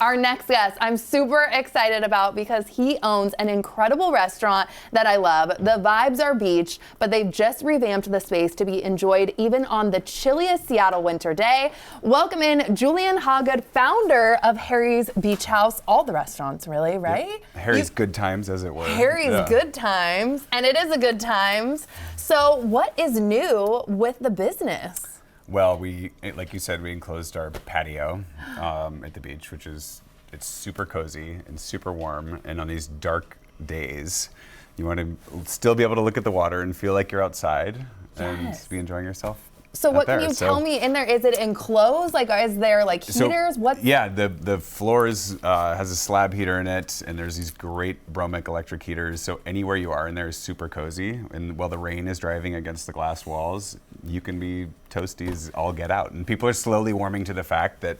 Our next guest, I'm super excited about because he owns an incredible restaurant that I love. The vibes are beach, but they've just revamped the space to be enjoyed even on the chilliest Seattle winter day. Welcome in Julian Hagood, founder of Harry's Beach House. All the restaurants, really, right? Yeah. Harry's Good Times, as it were. Harry's Good Times, and it is a good times. So what is new with the business? Well, like you said, we enclosed our patio at the beach, it's super cozy and super warm. And on these dark days, you want to still be able to look at the water and feel like you're outside and be enjoying yourself. So what can you tell me in there? Is it enclosed? Like, is there like heaters? Yeah, the floor has a slab heater in it, and there's these great Bromic electric heaters. So anywhere you are in there is super cozy. And while the rain is driving against the glass walls, you can be toasty as all get out. And people are slowly warming to the fact that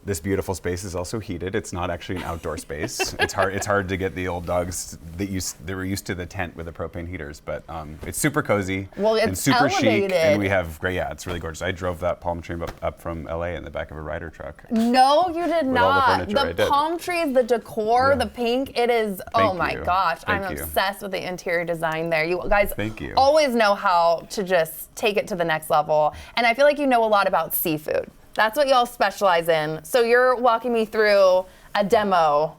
this beautiful space is also heated. It's not actually an outdoor space. It's hard to get the old dogs that were used to the tent with the propane heaters, but it's super cozy and super elevated. Chic, and we have great. Yeah, it's really gorgeous. I drove that palm tree up from LA in the back of a Ryder truck. No, you did not. The palm trees, the decor, the pink. It is. Oh my gosh, I'm obsessed with the interior design there. You guys always know how to just take it to the next level, and I feel like you know a lot about seafood. That's what y'all specialize in. So you're walking me through a demo.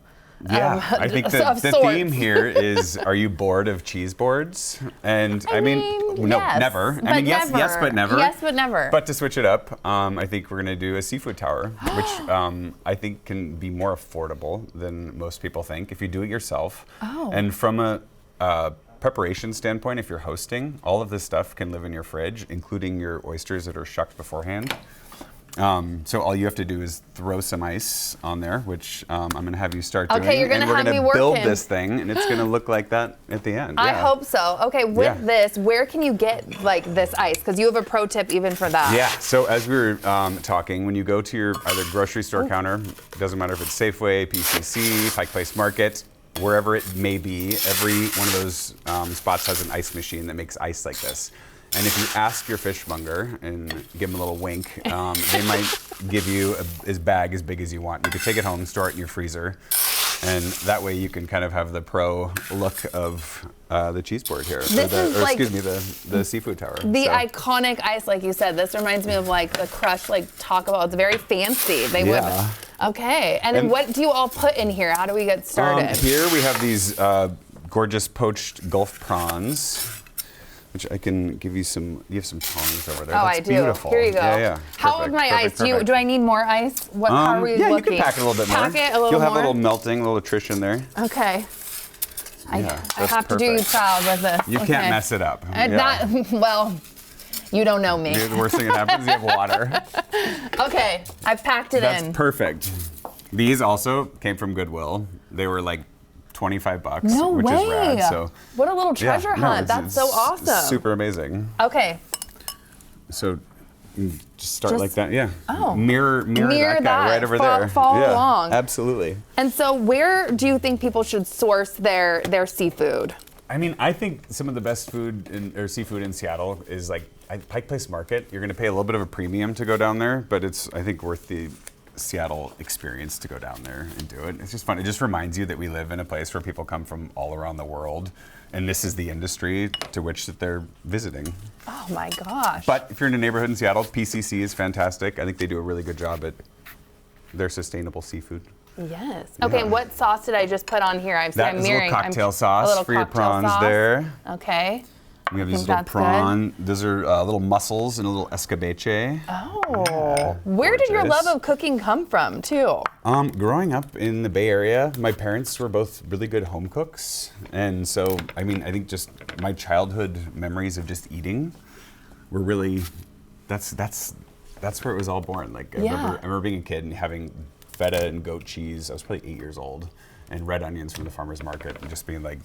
Yeah, I think the theme here is, are you bored of cheese boards? And I mean no, yes, never. I mean, yes, but never. Yes, but never. But to switch it up, I think we're going to do a seafood tower, which I think can be more affordable than most people think if you do it yourself. Oh. And from a preparation standpoint, if you're hosting, all of this stuff can live in your fridge, including your oysters that are shucked beforehand. So all you have to do is throw some ice on there, which I'm going to have you start doing. Okay, you're going to have me working. We're going to build this thing, and it's going to look like that at the end. I hope so. Okay, with this, where can you get like this ice? Because you have a pro tip even for that. Yeah, so as we were talking, when you go to your either grocery store counter, it doesn't matter if it's Safeway, PCC, Pike Place Market, wherever it may be, every one of those spots has an ice machine that makes ice like this. And if you ask your fishmonger and give them a little wink, they might give you a bag as big as you want. You can take it home, store it in your freezer, and that way you can kind of have the pro look of the cheese board here. The seafood tower. The iconic ice, like you said. This reminds me of like the crushed like Taco Bell. It's very fancy. Okay, and then what do you all put in here? How do we get started? Here we have these gorgeous poached Gulf prawns, which I can give you some. You have some tongs over there. Oh, That's I do. Beautiful. Here you go. Yeah. How is my ice? Do I need more ice? How are we looking? You can pack it a little bit more. Pack it a little You'll have more? a little melting, a little attrition there. Okay. I have to do you proud with this. You can't mess it up. Well, you don't know me. The worst thing that happens is you have water. Okay, I've packed it in. That's perfect. These also came from Goodwill. They were like $25, which is rad. So what a little treasure hunt. That's so awesome. Super amazing. Okay. So just start like that. Yeah. Oh. Mirror that guy right over there. Follow along. Absolutely. And so where do you think people should source their seafood? I mean, I think some of the best seafood in Seattle is like Pike Place Market. You're going to pay a little bit of a premium to go down there, but it's, I think, worth the Seattle experience to go down there and do it. It's just fun. It just reminds you that we live in a place where people come from all around the world, and this is the industry to which that they're visiting. Oh my gosh. But if you're in a neighborhood in Seattle, PCC is fantastic. I think they do a really good job at their sustainable seafood. Yes. Okay, what sauce did I just put on here? I'm mirroring. A little cocktail sauce for your prawns there. Okay. We have these little prawn. Those are little mussels and a little escabeche. Oh. Where did your love of cooking come from, too? Growing up in the Bay Area, my parents were both really good home cooks. And so, I mean, I think just my childhood memories of just eating were really, that's where it was all born. Like, I remember being a kid and having feta and goat cheese. I was probably 8 years old. And red onions from the farmer's market and just being like,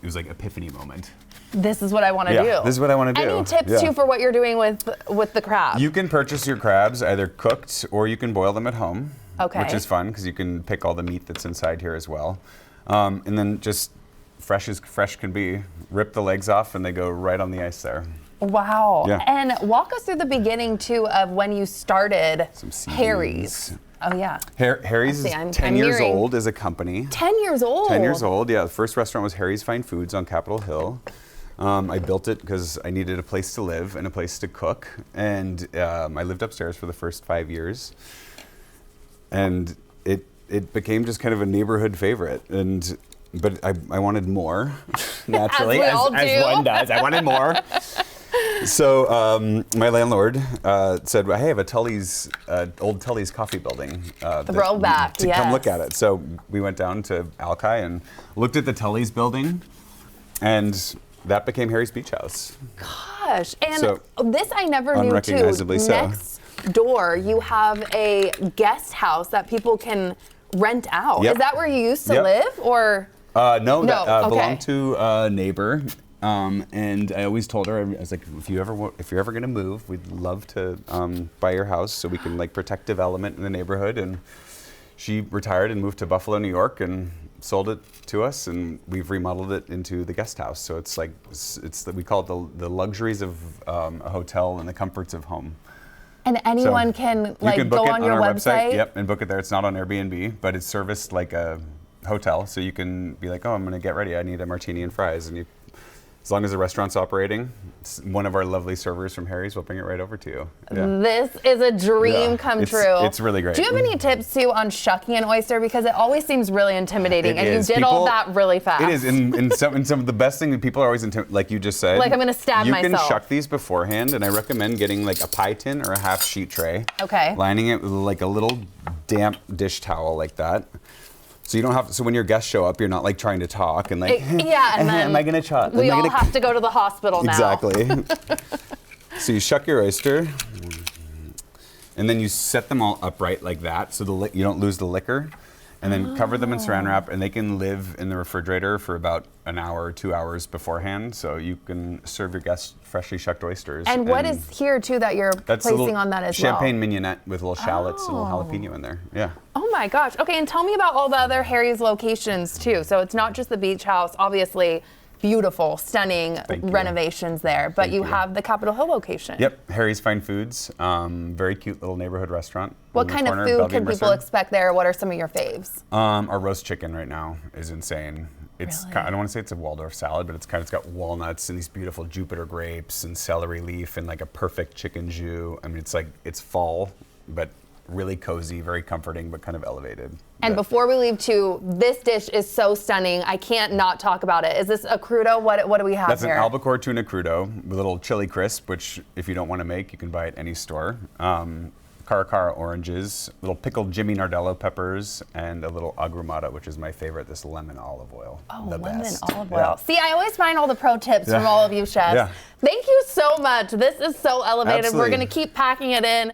it was like epiphany moment. This is what I want to do. This is what I want to do. Any tips too for what you're doing with the crab? You can purchase your crabs either cooked or you can boil them at home. Okay. Which is fun because you can pick all the meat that's inside here as well. And then just fresh as fresh can be, rip the legs off and they go right on the ice there. Wow. Yeah. And walk us through the beginning too of when you started Harry's. Oh yeah. Harry's Let's see, is 10 years old as a company. 10 years old? 10 years old, yeah. The first restaurant was Harry's Fine Foods on Capitol Hill. I built it because I needed a place to live and a place to cook. And I lived upstairs for the first 5 years. And it became just kind of a neighborhood favorite. But I wanted more, naturally, as one does. I wanted more. So my landlord said, "Hey, I have a Tully's, old Tully's coffee building. Throwback, to come look at it." So we went down to Alki and looked at the Tully's building, and that became Harry's Beach House. Gosh, and So, this I never knew too. unrecognizably so. Next door, you have a guest house that people can rent out. Yep. Is that where you used to Yep. live, or? No, that okay. belonged to a neighbor. And I always told her, I was like, if you're ever gonna move, we'd love to buy your house so we can like protect development in the neighborhood. And she retired and moved to Buffalo, New York, and sold it to us, and we've remodeled it into the guest house. So it's like we call it the luxuries of a hotel and the comforts of home. And anyone can like you can book go it on your our website. Yep, and book it there. It's not on Airbnb, but it's serviced like a hotel. So you can be like, oh, I'm gonna get ready. I need a martini and fries, and as long as the restaurant's operating, one of our lovely servers from Harry's will bring it right over to you. Yeah. This is a dream come true. It's really great. Do you have any tips too on shucking an oyster, because it always seems really intimidating, and you did all that really fast. It is, and some of the best thing that people are always like you just said. Like I'm gonna stab myself. You can shuck these beforehand, and I recommend getting like a pie tin or a half sheet tray. Okay. Lining it with like a little damp dish towel like that. So you don't have to, so when your guests show up, you're not like trying to talk and like, and then am I gonna chat? We all have to go to the hospital now. Exactly. So you shuck your oyster, and then you set them all upright like that, so you don't lose the liquor, and then cover them in saran wrap, and they can live in the refrigerator for about an hour or 2 hours beforehand, so you can serve your guests freshly shucked oysters. And what is here too that you're placing on that as champagne mignonette with little shallots and a little jalapeno in there. Yeah. Oh my gosh. Okay, and tell me about all the other Harry's locations too. So it's not just the beach house, obviously beautiful, stunning renovations there, but you have the Capitol Hill location. Yep, Harry's Fine Foods, very cute little neighborhood restaurant. What kind of food can people expect there? What are some of your faves? Our roast chicken right now is insane. It's Really? I don't want to say it's a Waldorf salad, but it's got walnuts and these beautiful Jupiter grapes and celery leaf and like a perfect chicken jus. I mean, it's fall, but really cozy, very comforting, but kind of elevated. And before we leave too, this dish is so stunning. I can't not talk about it. Is this a crudo? What do we have That's here? an albacore tuna crudo with a little chili crisp, which if you don't want to make, you can buy at any store. Caracara oranges, little pickled Jimmy Nardello peppers, and a little agrumata, which is my favorite, this lemon olive oil. Oh, the lemon best. olive oil. Yeah. See, I always find all the pro tips from all of you chefs. Yeah. Thank you so much. This is so elevated. Absolutely. We're going to keep packing it in.